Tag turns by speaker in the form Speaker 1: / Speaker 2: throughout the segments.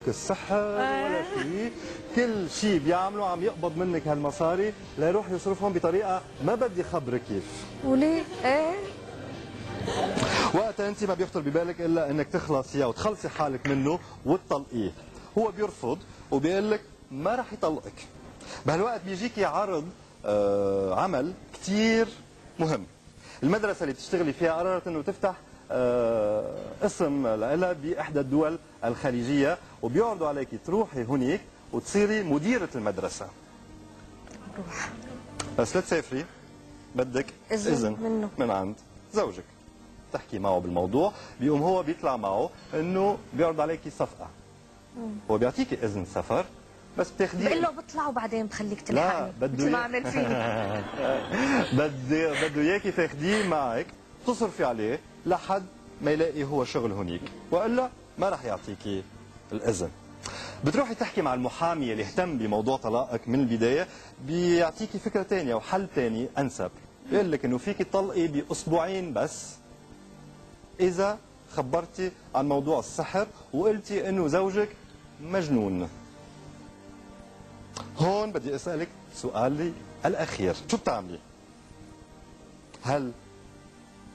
Speaker 1: السحر ولا شيء، كل شيء بيعمله عم يقبض منك هالمصاري ليروح يصرفهم بطريقه ما بدي خبرك كيف.
Speaker 2: وليه؟ ايه
Speaker 1: وقتها انت ما بيخطر ببالك الا انك تخلصي او تخلصي حالك منه وتطلقيه. هو بيرفض وبيقول لك ما راح يطلقك. بهالوقت بيجيكي عرض عمل كثير مهم. المدرسه اللي بتشتغلي فيها قررت انه تفتح اسم لها باحدى الدول الخليجيه، وبيعرضوا عليك تروحي هنيك وتصيري مديره المدرسه.
Speaker 2: روح
Speaker 1: بس لا تسافري، بدك اذن
Speaker 2: منه
Speaker 1: من عند زوجك. تحكي معه بالموضوع، بيقوم هو بيطلع معه انه بيعرض عليكي صفقه. هو بيعطيكي اذن سفر بس بتاخديه.
Speaker 2: بقول له بطلع وبعدين بخليك تلحقني.
Speaker 1: لا بده
Speaker 2: ما عمل فيني.
Speaker 1: بده اياكي تاخديه معك تصرفي عليه لحد ما يلاقي هو شغل هنيك، والا ما راح يعطيكي الاذن. بتروحي تحكي مع المحامي اللي اهتم بموضوع طلاقك من البدايه، بيعطيكي فكره ثانيه وحل ثاني انسب. بيقول لك انه فيك تطلقي باسبوعين بس اذا خبرتي عن موضوع السحر وقلتي انه زوجك مجنون. هون بدي اسالك سؤالي الاخير، شو بتعملي؟ هل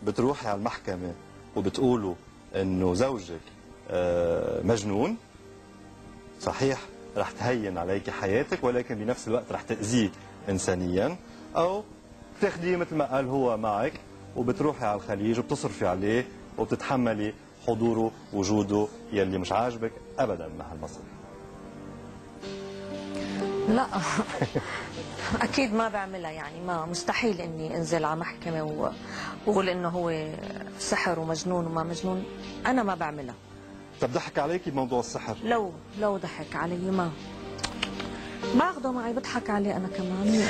Speaker 1: بتروحي على المحكمه وبتقولوا انه زوجك مجنون؟ صحيح رح تهين عليك حياتك، ولكن بنفس الوقت رح تاذيه انسانيا، او بتاخديه مثل ما قال هو معك وبتروحي على الخليج وبتصرفي عليه وبتتحملي حضوره وجوده يلي مش عاجبك ابدا مع هالمصري.
Speaker 2: لا اكيد ما بعملها، يعني ما مستحيل اني انزل على محكمه واقول انه هو سحر ومجنون وما مجنون. انا ما بعملها.
Speaker 1: طب ضحك عليكي بموضوع السحر؟
Speaker 2: لو ضحك علي ما باخده معي، بضحك عليه انا كمان.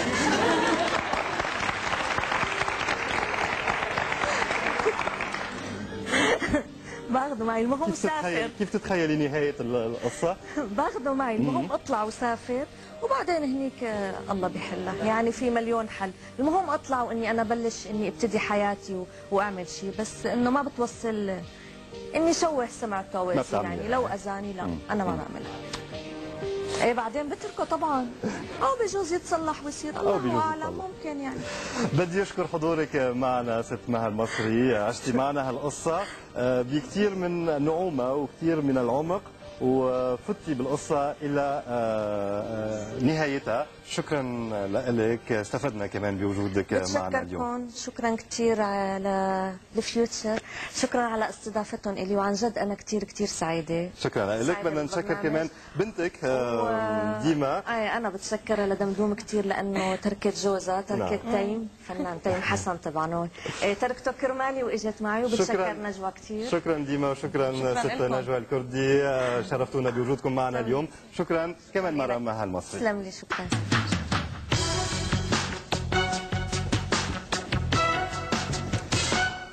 Speaker 2: باخده معي، المهم سافر.
Speaker 1: كيف تتخيلي نهايه القصه؟
Speaker 2: باخده معي، المهم اطلع وسافر وبعدين هنيك الله بيحلها، يعني في مليون حل. المهم اطلع واني انا بلش اني ابتدي حياتي واعمل شيء، بس انه ما بتوصل اني شوه سمعته واسي، يعني لو اذاني لا انا ما بعملها. ايه بعدين بتركه طبعا، او بجوز يتصلح ويصير الله اعلم، ممكن يعني.
Speaker 1: بدي اشكر حضورك معنا ست مها المصري، عشتي معنا هالقصه بكثير من النعومه وكثير من العمق، وفتي بالقصه الى نهايتها. شكرا لك، استفدنا كمان بوجودك معنا اليوم.
Speaker 2: شكرا كثير على الفيوتشر، شكرا على استضافتهم الي، وعن جد انا كثير كثير سعيده.
Speaker 1: شكرا لك. بدنا نشكر كمان بنتك ديما.
Speaker 2: انا بتشكرها لدمدوم كثير لانه تركت جوزها، تركت تيم، فنان تيم حسن تبعنا، تركته كرمالي واجت معي، وبتشكر نجوى كثير.
Speaker 1: شكرا ديما، وشكرا ست نجوى الكردي، شرفتونا بوجودكم معنا اليوم. شكرا كمان مره مها المصري.
Speaker 2: تسلم لي، شكرا.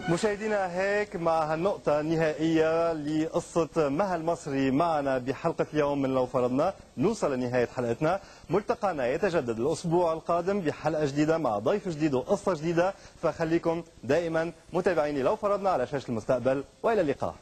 Speaker 1: مشاهدينا، هيك مع هالنقطة النهائية لقصة مها المصري معنا بحلقة اليوم من لو فرضنا نوصل لنهاية حلقتنا. ملتقانا يتجدد الأسبوع القادم بحلقة جديدة مع ضيف جديد وقصة جديدة، فخليكم دائما متابعيني لو فرضنا على شاشة المستقبل، وإلى اللقاء.